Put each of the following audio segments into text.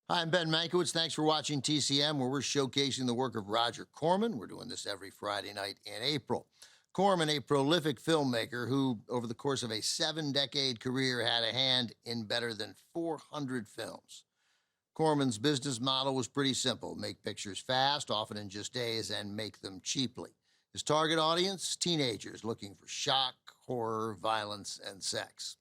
Hi, I'm Ben Mankiewicz. Thanks for watching TCM, where we're showcasing the work of Roger Corman. We're doing this every Friday night in April. Corman, a prolific filmmaker who, over the course of a 7-decade career, had a hand in better than 400 films. Corman's business model was pretty simple: make pictures fast, often in just days, and make them cheaply. His target audience? Teenagers looking for shock, horror, violence, and sex.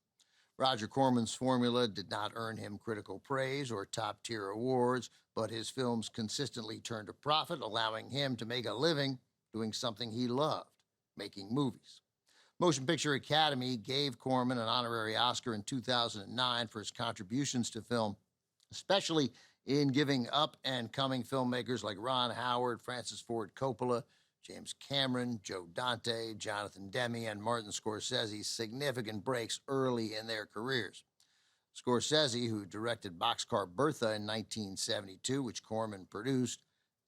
Roger Corman's formula did not earn him critical praise or top-tier awards, but his films consistently turned a profit, allowing him to make a living doing something he loved, making movies. Motion Picture Academy gave Corman an honorary Oscar in 2009 for his contributions to film, especially in giving up-and-coming filmmakers like Ron Howard, Francis Ford Coppola, James Cameron, Joe Dante, Jonathan Demme, and Martin Scorsese significant breaks early in their careers. Scorsese, who directed Boxcar Bertha in 1972, which Corman produced,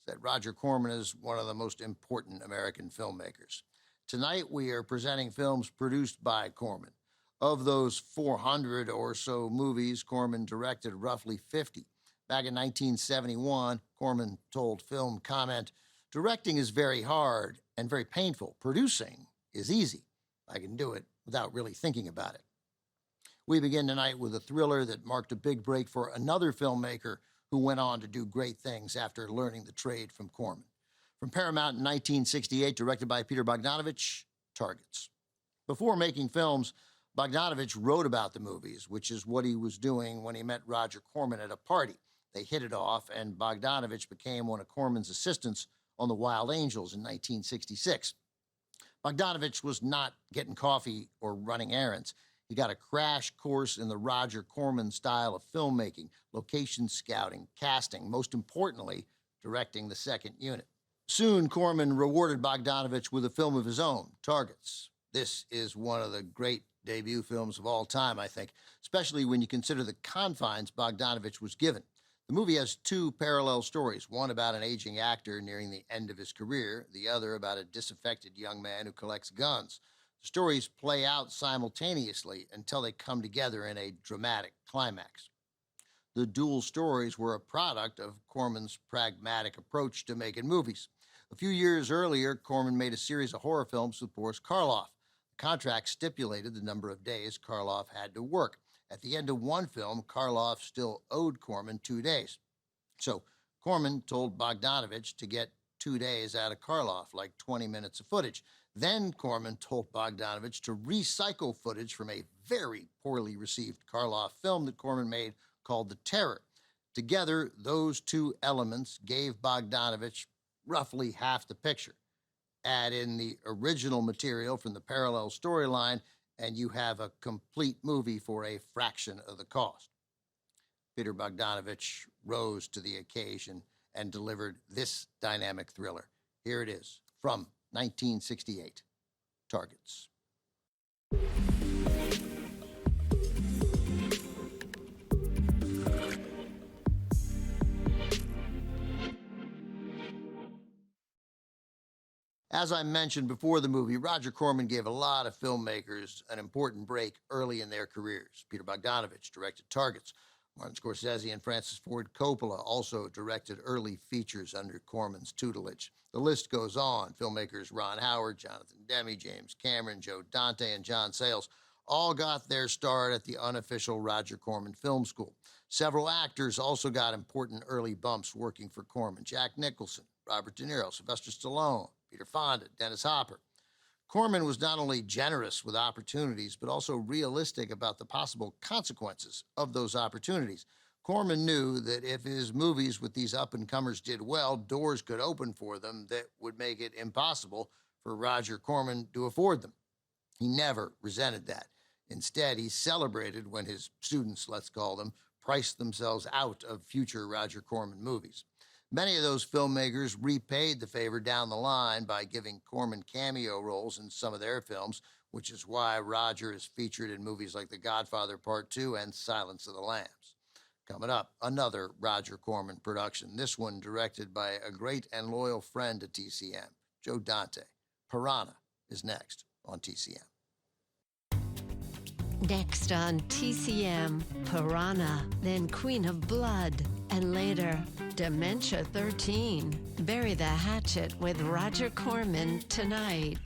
said Roger Corman is one of the most important American filmmakers. Tonight, we are presenting films produced by Corman. Of those 400 or so movies, Corman directed roughly 50. Back in 1971, Corman told Film Comment, "Directing is very hard and very painful. Producing is easy. I can do it without really thinking about it." We begin tonight with a thriller that marked a big break for another filmmaker who went on to do great things after learning the trade from Corman. From Paramount in 1968, directed by Peter Bogdanovich, Targets. Before making films, Bogdanovich wrote about the movies, which is what he was doing when he met Roger Corman at a party. They hit it off, and Bogdanovich became one of Corman's assistants on The Wild Angels in 1966. Bogdanovich was not getting coffee or running errands. He got a crash course in the Roger Corman style of filmmaking, location scouting, casting, most importantly, directing the second unit. Soon, Corman rewarded Bogdanovich with a film of his own, Targets. This is one of the great debut films of all time, I think, especially when you consider the confines Bogdanovich was given. The movie has two parallel stories, one about an aging actor nearing the end of his career, the other about a disaffected young man who collects guns. The stories play out simultaneously until they come together in a dramatic climax. The dual stories were a product of Corman's pragmatic approach to making movies. A few years earlier, Corman made a series of horror films with Boris Karloff. The contract stipulated the number of days Karloff had to work. At the end of one film, Karloff still owed Corman 2 days. So Corman told Bogdanovich to get 2 days out of Karloff, like 20 minutes of footage. Then Corman told Bogdanovich to recycle footage from a very poorly received Karloff film that Corman made called The Terror. Together, those two elements gave Bogdanovich roughly half the picture. Add in the original material from the parallel storyline, and you have a complete movie for a fraction of the cost. Peter Bogdanovich rose to the occasion and delivered this dynamic thriller. Here it is, from 1968, Targets. As I mentioned before the movie, Roger Corman gave a lot of filmmakers an important break early in their careers. Peter Bogdanovich directed Targets. Martin Scorsese and Francis Ford Coppola also directed early features under Corman's tutelage. The list goes on. Filmmakers Ron Howard, Jonathan Demme, James Cameron, Joe Dante, and John Sayles all got their start at the unofficial Roger Corman Film School. Several actors also got important early bumps working for Corman. Jack Nicholson, Robert De Niro, Sylvester Stallone, Peter Fonda, Dennis Hopper. Corman was not only generous with opportunities, but also realistic about the possible consequences of those opportunities. Corman knew that if his movies with these up-and-comers did well, doors could open for them that would make it impossible for Roger Corman to afford them. He never resented that. Instead, he celebrated when his students, let's call them, priced themselves out of future Roger Corman movies. Many of those filmmakers repaid the favor down the line by giving Corman cameo roles in some of their films, which is why Roger is featured in movies like The Godfather Part 2 and Silence of the Lambs. Coming up, another Roger Corman production, this one directed by a great and loyal friend to TCM, Joe Dante. Piranha is next on TCM. Next on TCM, Piranha, then Queen of Blood. And later, Dementia 13. Bury the Hatchet with Roger Corman tonight.